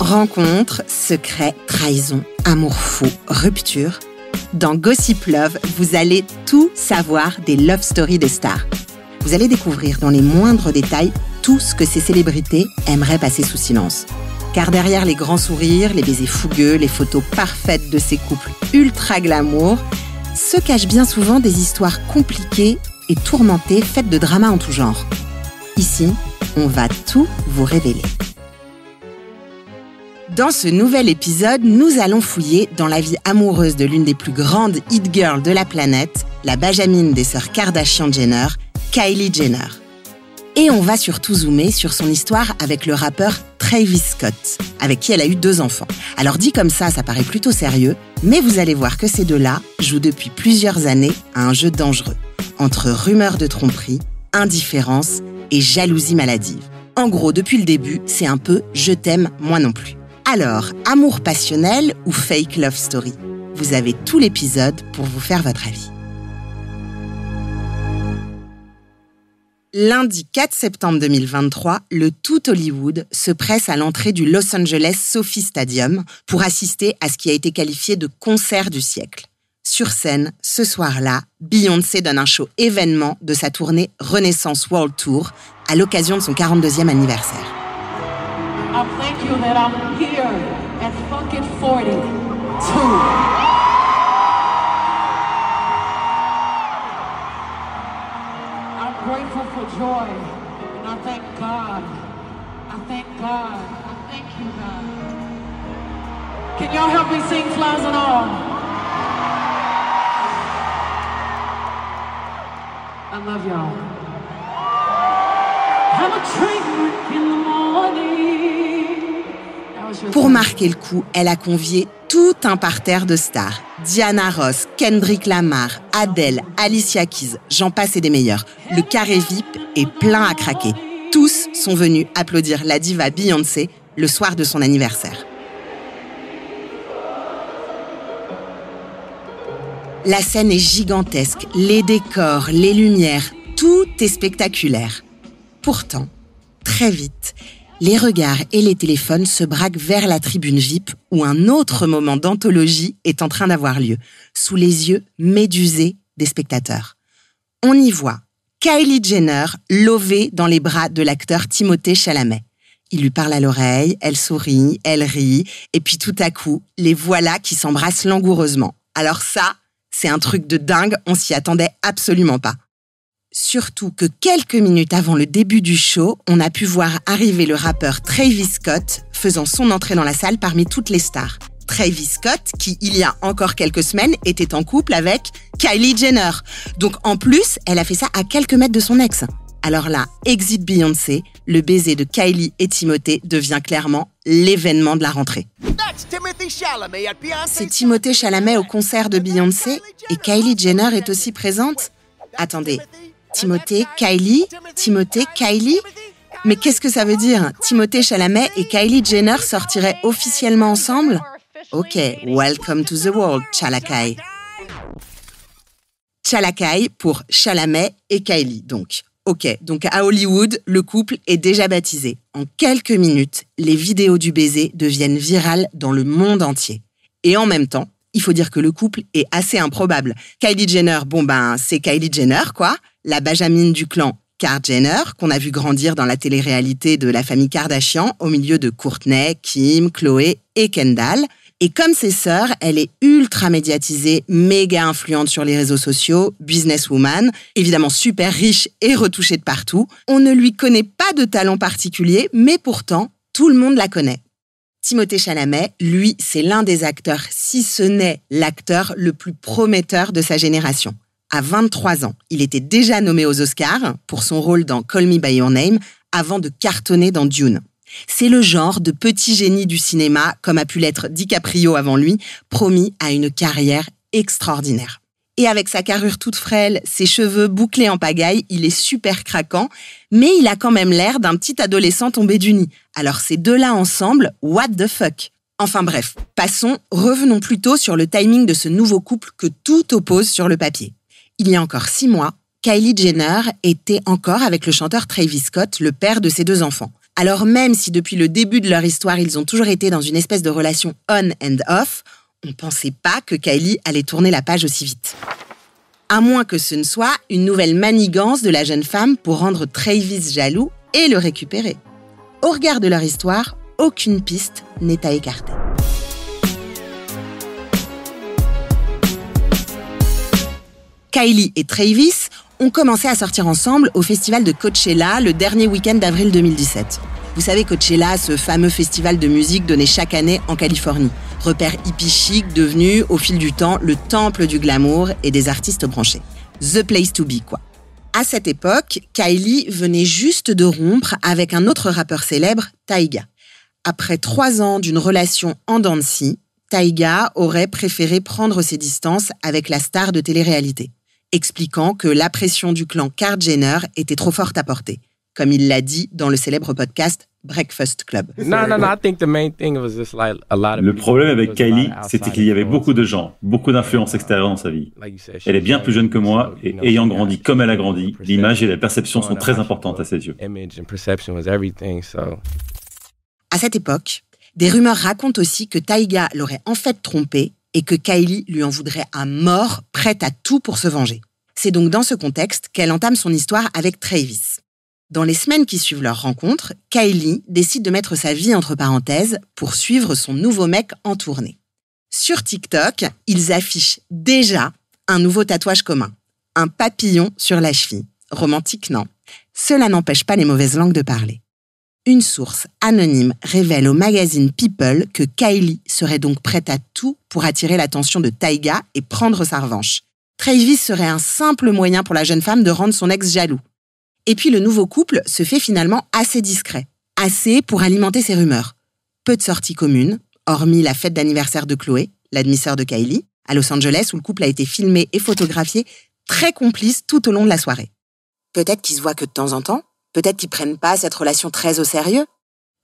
Rencontres, secrets, trahison, amour faux, rupture. Dans Gossip Love, vous allez tout savoir des love stories des stars. Vous allez découvrir dans les moindres détails tout ce que ces célébrités aimeraient passer sous silence. Car derrière les grands sourires, les baisers fougueux, les photos parfaites de ces couples ultra glamour, se cachent bien souvent des histoires compliquées et tourmentées faites de dramas en tout genre. Ici, on va tout vous révéler. Dans ce nouvel épisode, nous allons fouiller dans la vie amoureuse de l'une des plus grandes hit girls de la planète, la Benjamine des sœurs Kardashian-Jenner, Kylie Jenner. Et on va surtout zoomer sur son histoire avec le rappeur Travis Scott, avec qui elle a eu 2 enfants. Alors dit comme ça paraît plutôt sérieux, mais vous allez voir que ces deux-là jouent depuis plusieurs années à un jeu dangereux, entre rumeurs de tromperie, indifférence et jalousie maladive. En gros, depuis le début, c'est un peu « je t'aime, moi non plus ». Alors, amour passionnel ou fake love story? Vous avez tout l'épisode pour vous faire votre avis. Lundi 4 septembre 2023, le tout Hollywood se presse à l'entrée du Los Angeles SoFi Stadium pour assister à ce qui a été qualifié de concert du siècle. Sur scène, ce soir-là, Beyoncé donne un show événement de sa tournée Renaissance World Tour à l'occasion de son 42e anniversaire. I thank you that I'm here at fucking 42. I'm grateful for joy, and I thank God. I thank God. I thank you, God. Can y'all help me sing Flies and All? I love y'all. Have a drink in the morning. Pour marquer le coup, elle a convié tout un parterre de stars. Diana Ross, Kendrick Lamar, Adele, Alicia Keys, j'en passe et des meilleurs. Le carré VIP est plein à craquer. Tous sont venus applaudir la diva Beyoncé le soir de son anniversaire. La scène est gigantesque, les décors, les lumières, tout est spectaculaire. Pourtant, très vite, les regards et les téléphones se braquent vers la tribune VIP où un autre moment d'anthologie est en train d'avoir lieu, sous les yeux médusés des spectateurs. On y voit Kylie Jenner lovée dans les bras de l'acteur Timothée Chalamet. Il lui parle à l'oreille, elle sourit, elle rit, et puis tout à coup, les voilà qui s'embrassent langoureusement. Alors ça, c'est un truc de dingue, on s'y attendait absolument pas. Surtout que quelques minutes avant le début du show, on a pu voir arriver le rappeur Travis Scott faisant son entrée dans la salle parmi toutes les stars. Travis Scott, qui, il y a encore quelques semaines, était en couple avec Kylie Jenner. Donc en plus, elle a fait ça à quelques mètres de son ex. Alors là, exit Beyoncé, le baiser de Kylie et Timothée devient clairement l'événement de la rentrée. C'est Timothée Chalamet au concert de Beyoncé et Kylie Jenner est aussi présente? Attendez. Timothée, Kylie? Mais qu'est-ce que ça veut dire? Timothée Chalamet et Kylie Jenner sortiraient officiellement ensemble? Ok, welcome to the world, Chalakai. Chalakai pour Chalamet et Kylie, donc. Ok, donc à Hollywood, le couple est déjà baptisé. En quelques minutes, les vidéos du baiser deviennent virales dans le monde entier. Et en même temps, il faut dire que le couple est assez improbable. Kylie Jenner, c'est Kylie Jenner, quoi. La Benjamine du clan Kard Jenner, qu'on a vu grandir dans la télé-réalité de la famille Kardashian, au milieu de Kourtney, Kim, Khloé et Kendall. Et comme ses sœurs, elle est ultra médiatisée, méga influente sur les réseaux sociaux, businesswoman, évidemment super riche et retouchée de partout. On ne lui connaît pas de talent particulier, mais pourtant, tout le monde la connaît. Timothée Chalamet, lui, c'est l'un des acteurs, si ce n'est l'acteur le plus prometteur de sa génération. À 23 ans, il était déjà nommé aux Oscars pour son rôle dans Call Me By Your Name avant de cartonner dans Dune. C'est le genre de petit génie du cinéma, comme a pu l'être DiCaprio avant lui, promis à une carrière extraordinaire. Et avec sa carrure toute frêle, ses cheveux bouclés en pagaille, il est super craquant, mais il a quand même l'air d'un petit adolescent tombé du nid. Alors ces deux-là ensemble, what the fuck? Enfin bref, passons, revenons plutôt sur le timing de ce nouveau couple que tout oppose sur le papier. Il y a encore 6 mois, Kylie Jenner était encore avec le chanteur Travis Scott, le père de ses 2 enfants. Alors même si depuis le début de leur histoire, ils ont toujours été dans une espèce de relation on and off, on ne pensait pas que Kylie allait tourner la page aussi vite. À moins que ce ne soit une nouvelle manigance de la jeune femme pour rendre Travis jaloux et le récupérer. Au regard de leur histoire, aucune piste n'est à écarter. Kylie et Travis ont commencé à sortir ensemble au festival de Coachella le dernier week-end d'avril 2017. Vous savez, Coachella, ce fameux festival de musique donné chaque année en Californie. Repère hippie chic devenu, au fil du temps, le temple du glamour et des artistes branchés. The place to be, quoi. À cette époque, Kylie venait juste de rompre avec un autre rappeur célèbre, Tyga. Après 3 ans d'une relation en dents de scie, Tyga aurait préféré prendre ses distances avec la star de télé-réalité, expliquant que la pression du clan Kar-Jenner était trop forte à porter, comme il l'a dit dans le célèbre podcast Breakfast Club. Le problème avec Kylie, c'était qu'il y avait beaucoup de gens, beaucoup d'influences extérieures dans sa vie. Elle est bien plus jeune que moi et ayant grandi comme elle a grandi, l'image et la perception sont très importantes à ses yeux. À cette époque, des rumeurs racontent aussi que Tyga l'aurait en fait trompée et que Kylie lui en voudrait à mort, prête à tout pour se venger. C'est donc dans ce contexte qu'elle entame son histoire avec Travis. Dans les semaines qui suivent leur rencontre, Kylie décide de mettre sa vie entre parenthèses pour suivre son nouveau mec en tournée. Sur TikTok, ils affichent déjà un nouveau tatouage commun. Un papillon sur la cheville. Romantique, non. Cela n'empêche pas les mauvaises langues de parler. Une source anonyme révèle au magazine People que Kylie serait donc prête à tout pour attirer l'attention de Tyga et prendre sa revanche. Travis serait un simple moyen pour la jeune femme de rendre son ex jaloux. Et puis le nouveau couple se fait finalement assez discret. Assez pour alimenter ces rumeurs. Peu de sorties communes, hormis la fête d'anniversaire de Chloé, la demi-sœur de Kylie, à Los Angeles où le couple a été filmé et photographié, très complices tout au long de la soirée. Peut-être qu'ils se voient que de temps en temps, peut-être qu'ils prennent pas cette relation très au sérieux.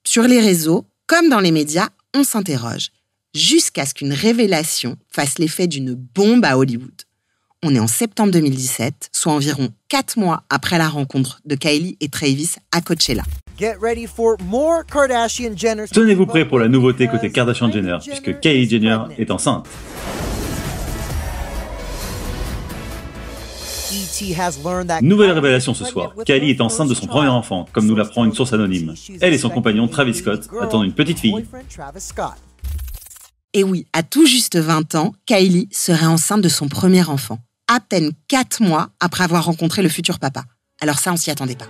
Sur les réseaux, comme dans les médias, on s'interroge, jusqu'à ce qu'une révélation fasse l'effet d'une bombe à Hollywood. On est en septembre 2017, soit environ 4 mois après la rencontre de Kylie et Travis à Coachella. Tenez-vous prêts pour la nouveauté côté Kardashian-Jenner, puisque Kylie Jenner est enceinte. Nouvelle révélation ce soir. Kylie est enceinte de son premier enfant, comme nous l'apprend une source anonyme. Elle et son compagnon Travis Scott attendent une petite fille. Et oui, à tout juste 20 ans, Kylie serait enceinte de son premier enfant. À peine 4 mois après avoir rencontré le futur papa. Alors ça, on s'y attendait pas.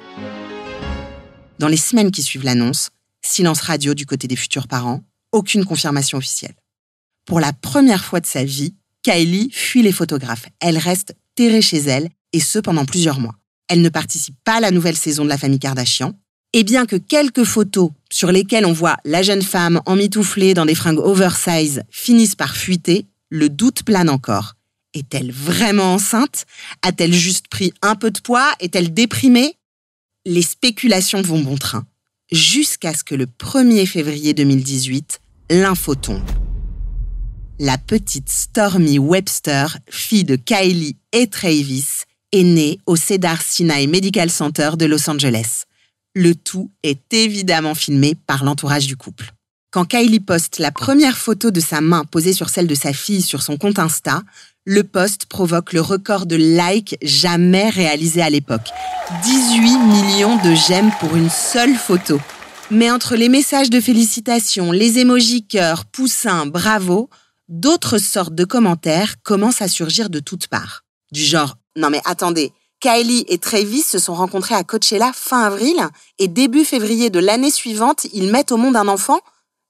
Dans les semaines qui suivent l'annonce, silence radio du côté des futurs parents, aucune confirmation officielle. Pour la première fois de sa vie, Kylie fuit les photographes. Elle reste terrée chez elle, et ce pendant plusieurs mois. Elle ne participe pas à la nouvelle saison de la famille Kardashian. Et bien que quelques photos sur lesquelles on voit la jeune femme emmitouflée dans des fringues oversize finissent par fuiter, le doute plane encore. Est-elle vraiment enceinte ? A-t-elle juste pris un peu de poids ? Est-elle déprimée ? Les spéculations vont bon train. Jusqu'à ce que le 1er février 2018, l'info tombe. La petite Stormi Webster, fille de Kylie et Travis, est née au Cedars-Sinai Medical Center de Los Angeles. Le tout est évidemment filmé par l'entourage du couple. Quand Kylie poste la première photo de sa main posée sur celle de sa fille sur son compte Insta, le post provoque le record de likes jamais réalisé à l'époque. 18 millions de j'aime pour une seule photo. Mais entre les messages de félicitations, les emojis cœur, poussins, bravo, d'autres sortes de commentaires commencent à surgir de toutes parts. Du genre, non mais attendez, Kylie et Travis se sont rencontrés à Coachella fin avril et début février de l'année suivante, ils mettent au monde un enfant ?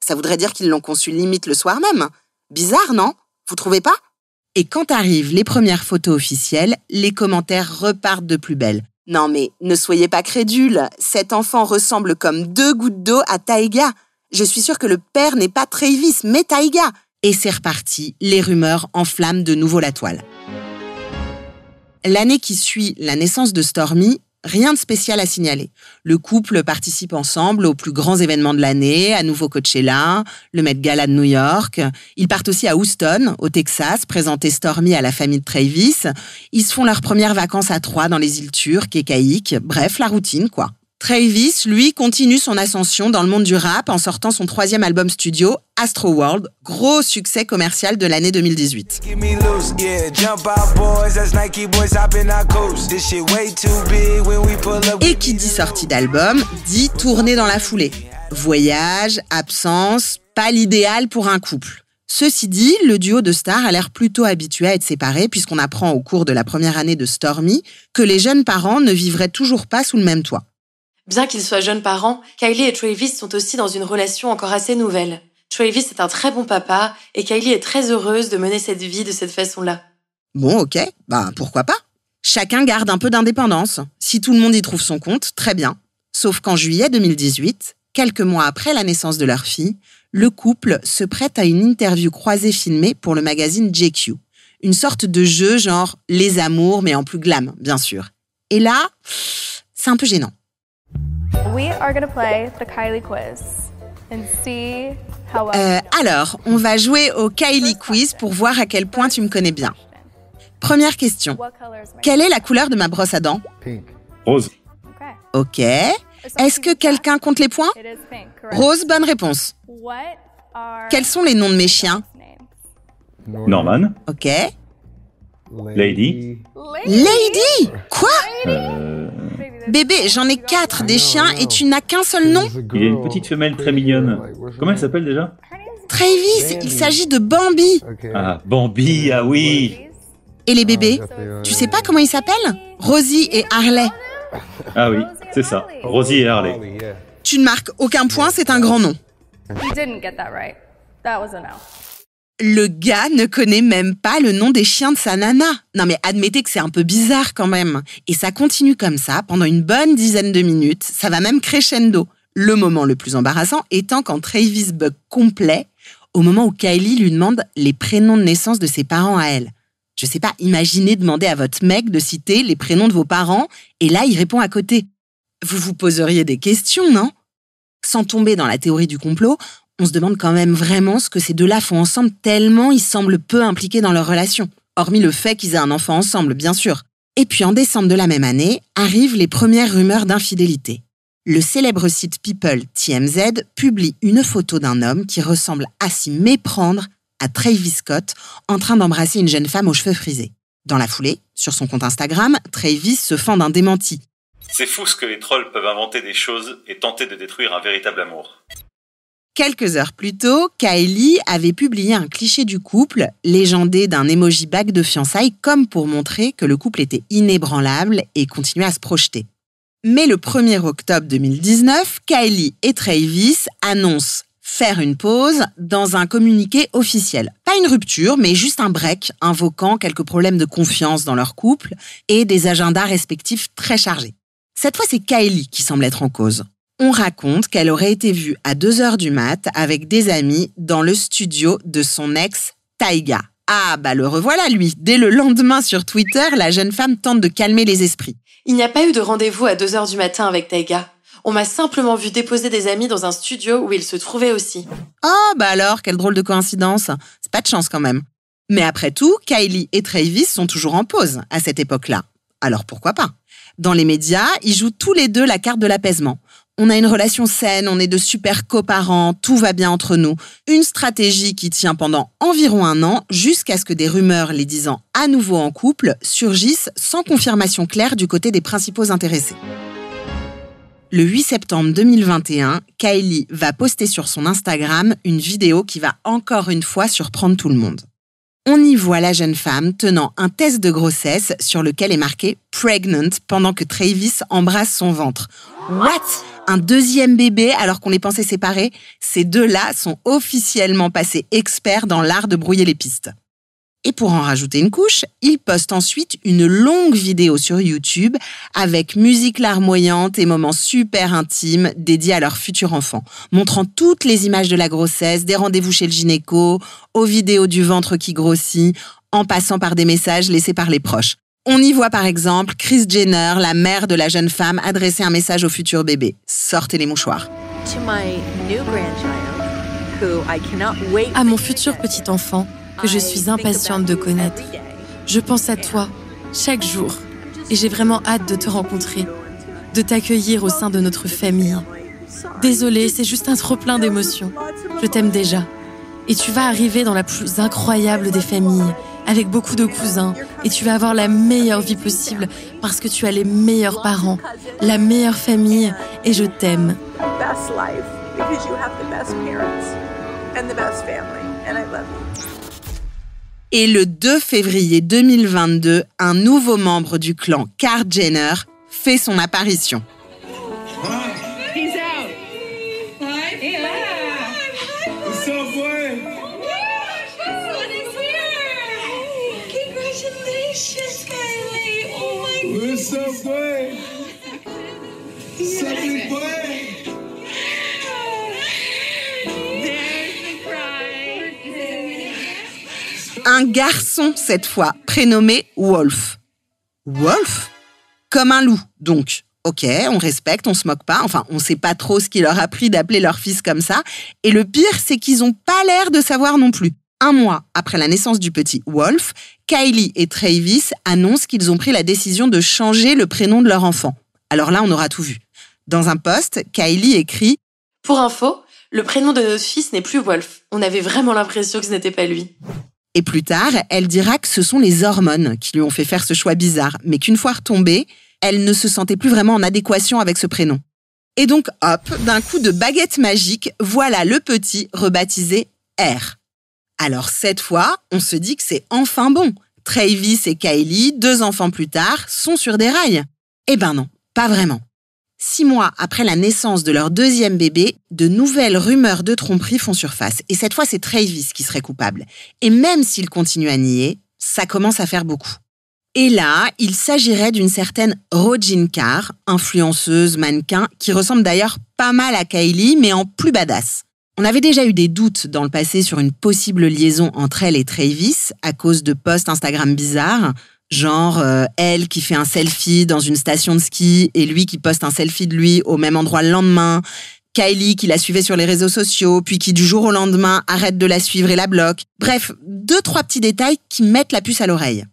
Ça voudrait dire qu'ils l'ont conçu limite le soir même. Bizarre, non ? Vous trouvez pas ? Et quand arrivent les premières photos officielles, les commentaires repartent de plus belle. Non mais, ne soyez pas crédules, cet enfant ressemble comme 2 gouttes d'eau à Tyga. Je suis sûre que le père n'est pas Travis, mais Tyga. Et c'est reparti, les rumeurs enflamment de nouveau la toile. L'année qui suit la naissance de Stormi, rien de spécial à signaler. Le couple participe ensemble aux plus grands événements de l'année, à nouveau Coachella, le Met Gala de New York. Ils partent aussi à Houston, au Texas, présenter Stormi à la famille de Travis. Ils se font leurs premières vacances à 3 dans les îles Turques et Caïques. Bref, la routine, quoi. Travis, lui, continue son ascension dans le monde du rap en sortant son 3e album studio, Astroworld, gros succès commercial de l'année 2018. Et qui dit sortie d'album, dit tournée dans la foulée. Voyage, absence, pas l'idéal pour un couple. Ceci dit, le duo de stars a l'air plutôt habitué à être séparé puisqu'on apprend au cours de la première année de Stormi que les jeunes parents ne vivraient toujours pas sous le même toit. Bien qu'ils soient jeunes parents, Kylie et Travis sont aussi dans une relation encore assez nouvelle. Travis est un très bon papa et Kylie est très heureuse de mener cette vie de cette façon-là. Bon, ok, pourquoi pas. Chacun garde un peu d'indépendance. Si tout le monde y trouve son compte, très bien. Sauf qu'en juillet 2018, quelques mois après la naissance de leur fille, le couple se prête à une interview croisée filmée pour le magazine GQ. Une sorte de jeu genre les amours, mais en plus glam, bien sûr. Et là, c'est un peu gênant. We are going to play the Kylie quiz and see how alors, on va jouer au Kylie quiz pour voir à quel point tu me connais bien. Première question. Quelle est la couleur de ma brosse à dents? Rose. Ok. Est-ce que quelqu'un compte les points? Rose, bonne réponse. Quels sont les noms de mes chiens? Norman. Ok. Lady. Lady? Quoi? Bébé, j'en ai 4 des chiens et tu n'as qu'un seul nom? Il y a une petite femelle très mignonne. Comment elle s'appelle déjà? Travis, il s'agit de Bambi. Ah, Bambi, ah oui. Et les bébés? Tu sais pas comment ils s'appellent? Rosie et Harley. Ah oui, c'est ça. Rosie et Harley. Tu ne marques aucun point, c'est un grand nom. You didn't get that right. That was a no. Le gars ne connaît même pas le nom des chiens de sa nana. Non mais admettez que c'est un peu bizarre quand même. Et ça continue comme ça pendant une bonne dizaine de minutes. Ça va même crescendo. Le moment le plus embarrassant étant quand Travis bug complet au moment où Kylie lui demande les prénoms de naissance de ses parents à elle. Je sais pas, imaginez demander à votre mec de citer les prénoms de vos parents et là il répond à côté. Vous vous poseriez des questions, non? Sans tomber dans la théorie du complot, on se demande quand même vraiment ce que ces deux-là font ensemble tellement ils semblent peu impliqués dans leur relation. Hormis le fait qu'ils aient un enfant ensemble, bien sûr. Et puis en décembre de la même année, arrivent les premières rumeurs d'infidélité. Le célèbre site People TMZ publie une photo d'un homme qui ressemble à s'y méprendre à Travis Scott en train d'embrasser une jeune femme aux cheveux frisés. Dans la foulée, sur son compte Instagram, Travis se fend d'un démenti. C'est fou ce que les trolls peuvent inventer des choses et tenter de détruire un véritable amour. Quelques heures plus tôt, Kylie avait publié un cliché du couple, légendé d'un emoji bague de fiançailles, comme pour montrer que le couple était inébranlable et continuait à se projeter. Mais le 1er octobre 2019, Kylie et Travis annoncent faire une pause dans un communiqué officiel. Pas une rupture, mais juste un break, invoquant quelques problèmes de confiance dans leur couple et des agendas respectifs très chargés. Cette fois, c'est Kylie qui semble être en cause. On raconte qu'elle aurait été vue à 2h du mat avec des amis dans le studio de son ex, Tyga. Ah, le revoilà lui. Dès le lendemain sur Twitter, la jeune femme tente de calmer les esprits. Il n'y a pas eu de rendez-vous à 2h du matin avec Tyga. On m'a simplement vu déposer des amis dans un studio où il se trouvait aussi. Oh, alors, quelle drôle de coïncidence. C'est pas de chance quand même. Mais après tout, Kylie et Travis sont toujours en pause à cette époque-là. Alors pourquoi pas? Dans les médias, ils jouent tous les deux la carte de l'apaisement. On a une relation saine, on est de super coparents, tout va bien entre nous. Une stratégie qui tient pendant environ 1 an, jusqu'à ce que des rumeurs les disant à nouveau en couple surgissent sans confirmation claire du côté des principaux intéressés. Le 8 septembre 2021, Kylie va poster sur son Instagram une vidéo qui va encore une fois surprendre tout le monde. On y voit la jeune femme tenant un test de grossesse sur lequel est marqué « pregnant » pendant que Travis embrasse son ventre. What? Un 2e bébé alors qu'on les pensait séparés? Ces deux-là sont officiellement passés experts dans l'art de brouiller les pistes. Et pour en rajouter une couche, ils postent ensuite une longue vidéo sur YouTube avec musique larmoyante et moments super intimes dédiés à leur futur enfant, montrant toutes les images de la grossesse, des rendez-vous chez le gynéco, aux vidéos du ventre qui grossit, en passant par des messages laissés par les proches. On y voit par exemple Kris Jenner, la mère de la jeune femme, adresser un message au futur bébé. Sortez les mouchoirs. À mon futur petit enfant, que je suis impatiente de connaître. Je pense à toi chaque jour et j'ai vraiment hâte de te rencontrer. de t'accueillir au sein de notre famille. Désolée, c'est juste un trop-plein d'émotions. Je t'aime déjà. Et tu vas arriver dans la plus incroyable des familles, avec beaucoup de cousins, et tu vas avoir la meilleure vie possible parce que tu as les meilleurs parents, la meilleure famille, et je t'aime. Et le 2 février 2022, un nouveau membre du clan Kar-Jenner fait son apparition. Un garçon cette fois, prénommé Wolf. Wolf ? Comme un loup, donc. Ok, on respecte, on se moque pas. Enfin, on sait pas trop ce qui leur a pris d'appeler leur fils comme ça. Et le pire, c'est qu'ils ont pas l'air de savoir non plus. 1 mois après la naissance du petit Wolf, Kylie et Travis annoncent qu'ils ont pris la décision de changer le prénom de leur enfant. Alors là, on aura tout vu. Dans un post, Kylie écrit « Pour info, le prénom de notre fils n'est plus Wolf. On avait vraiment l'impression que ce n'était pas lui. » Et plus tard, elle dira que ce sont les hormones qui lui ont fait faire ce choix bizarre, mais qu'une fois retombée, elle ne se sentait plus vraiment en adéquation avec ce prénom. Et donc, hop, d'un coup de baguette magique, voilà le petit rebaptisé R. Alors cette fois, on se dit que c'est enfin bon. Travis et Kylie, 2 enfants plus tard, sont sur des rails. Eh ben non, pas vraiment. 6 mois après la naissance de leur 2e bébé, de nouvelles rumeurs de tromperie font surface. Et cette fois, c'est Travis qui serait coupable. Et même s'il continue à nier, ça commence à faire beaucoup. Et là, il s'agirait d'une certaine Regine Carr, influenceuse, mannequin, qui ressemble d'ailleurs pas mal à Kylie, mais en plus badass. On avait déjà eu des doutes dans le passé sur une possible liaison entre elle et Travis à cause de posts Instagram bizarres, genre elle qui fait un selfie dans une station de ski et lui qui poste un selfie de lui au même endroit le lendemain, Kylie qui la suivait sur les réseaux sociaux, puis qui du jour au lendemain arrête de la suivre et la bloque. Bref, 2-3 petits détails qui mettent la puce à l'oreille.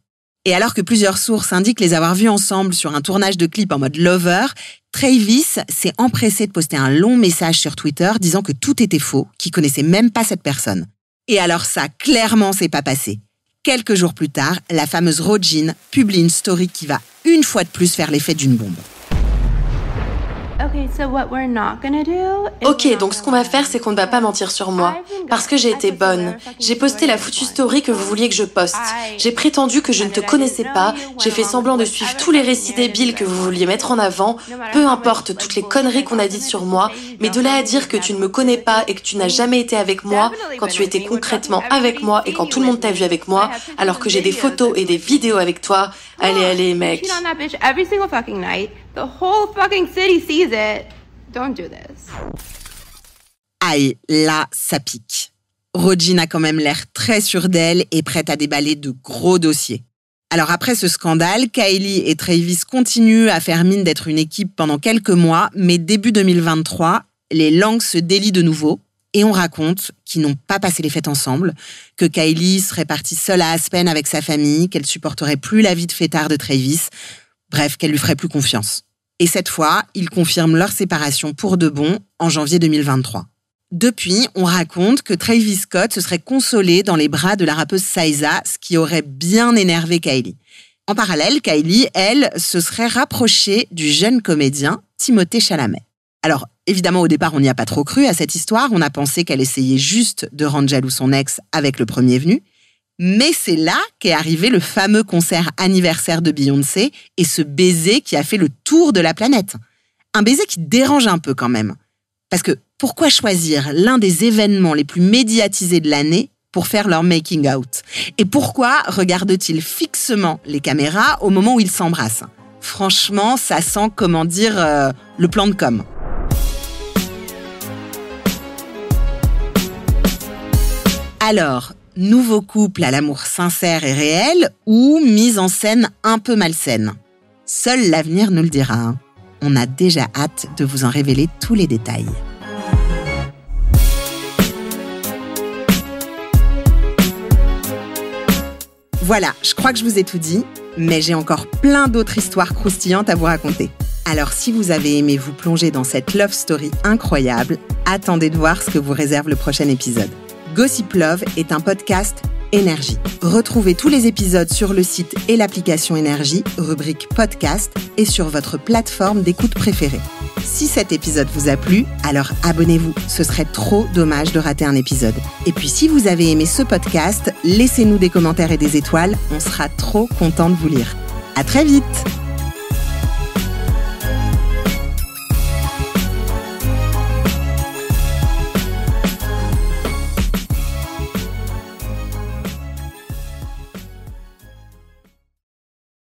Et alors que plusieurs sources indiquent les avoir vus ensemble sur un tournage de clip en mode lover, Travis s'est empressé de poster un long message sur Twitter disant que tout était faux, qu'il connaissait même pas cette personne. Et alors ça, clairement, c'est pas passé. Quelques jours plus tard, la fameuse Regine publie une story qui va une fois de plus faire l'effet d'une bombe. Ok, donc ce qu'on va faire, c'est qu'on ne va pas mentir sur moi. Parce que j'ai été bonne. J'ai posté la foutue story que vous vouliez que je poste. J'ai prétendu que je ne te connaissais pas. J'ai fait semblant de suivre tous les récits débiles que vous vouliez mettre en avant. Peu importe toutes les conneries qu'on a dites sur moi. Mais de là à dire que tu ne me connais pas et que tu n'as jamais été avec moi, quand tu étais concrètement avec moi et quand tout le monde t'a vu avec moi, alors que j'ai des photos et des vidéos avec toi. Allez, mec. The whole fucking city sees it. Don't do this. Aïe, là, ça pique. Regine a quand même l'air très sûre d'elle et prête à déballer de gros dossiers. Alors après ce scandale, Kylie et Travis continuent à faire mine d'être une équipe pendant quelques mois, mais début 2023, les langues se délient de nouveau et on raconte qu'ils n'ont pas passé les fêtes ensemble, que Kylie serait partie seule à Aspen avec sa famille, qu'elle supporterait plus la vie de fêtard de Travis. Bref, qu'elle lui ferait plus confiance. Et cette fois, ils confirment leur séparation pour de bon en janvier 2023. Depuis, on raconte que Travis Scott se serait consolé dans les bras de la rappeuse Siza, ce qui aurait bien énervé Kylie. En parallèle, Kylie, elle, se serait rapprochée du jeune comédien Timothée Chalamet. Alors, évidemment, au départ, on n'y a pas trop cru à cette histoire. On a pensé qu'elle essayait juste de rendre jaloux son ex avec le premier venu. Mais c'est là qu'est arrivé le fameux concert anniversaire de Beyoncé et ce baiser qui a fait le tour de la planète. Un baiser qui dérange un peu quand même. Parce que pourquoi choisir l'un des événements les plus médiatisés de l'année pour faire leur making out ? Et pourquoi regardent-ils fixement les caméras au moment où ils s'embrassent ? Franchement, ça sent, le plan de com'. Alors, nouveau couple à l'amour sincère et réel ou mise en scène un peu malsaine ? Seul l'avenir nous le dira. On a déjà hâte de vous en révéler tous les détails. Voilà, je crois que je vous ai tout dit, mais j'ai encore plein d'autres histoires croustillantes à vous raconter. Alors si vous avez aimé vous plonger dans cette love story incroyable, attendez de voir ce que vous réserve le prochain épisode. Gossip Love est un podcast Énergie. Retrouvez tous les épisodes sur le site et l'application Énergie, rubrique podcast, et sur votre plateforme d'écoute préférée. Si cet épisode vous a plu, alors abonnez-vous, ce serait trop dommage de rater un épisode. Et puis si vous avez aimé ce podcast, laissez-nous des commentaires et des étoiles, on sera trop content de vous lire. À très vite!